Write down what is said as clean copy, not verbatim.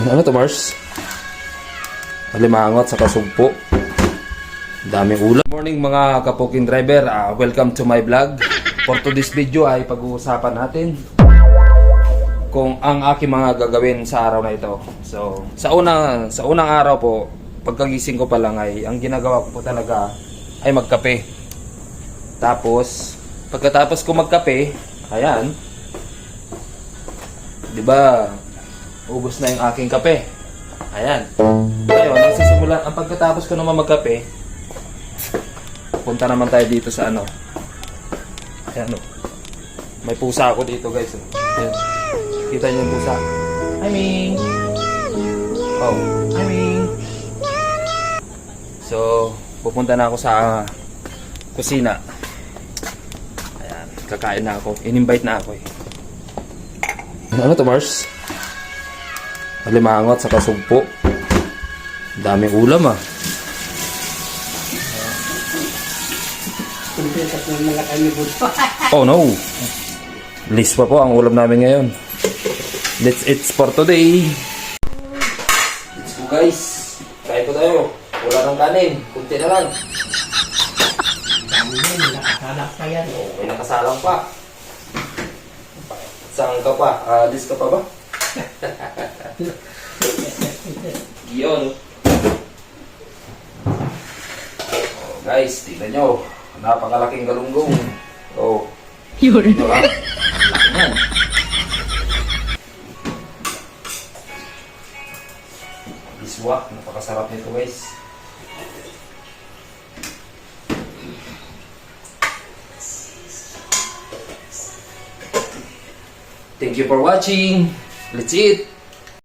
Ano to, Mars? Alimangot sa kasugpo. Daming ulam. Good morning mga kapoking driver. Welcome to my vlog. For today's video ay pag-uusapan natin kung ang aking mga gagawin sa araw na ito. So, sa unang araw po, pagkagising ko pa lang ay ang ginagawa ko po talaga ay magkape. Tapos, pagkatapos ko magkape, ayan, 'di ba? Ubos na yung aking kape. Ayan. Ngayon, nagsisimula, ang pagkatapos ko naman magkape, punta naman tayo dito sa ano. Ayan, oh. May pusa ako dito, guys. Ayan. Kita niyo yung pusa. Hi, Ming! Oh, hi, Ming! So, pupunta na ako sa kusina. Ayan, kakain na ako. In-invite na ako eh. Ano to, Mars? Alimangot sa kasugpo. Daming ulam ah. Oh no. List pa po ang ulam namin ngayon. Let's eat for today. Let's go guys. Kain po tayo. Wala ng kanin. Kunti na lang. Nakasalak pa yan. Oh, may nakasalang pa. Saan ka pa? List ka pa ba? Yun. Oh, guys, tignan nyo. Napakalaking galunggong. Oh. Yun. Ito ha. Laki yan. Iswa. Napakasarap nito guys. Thank you for watching. Let's eat.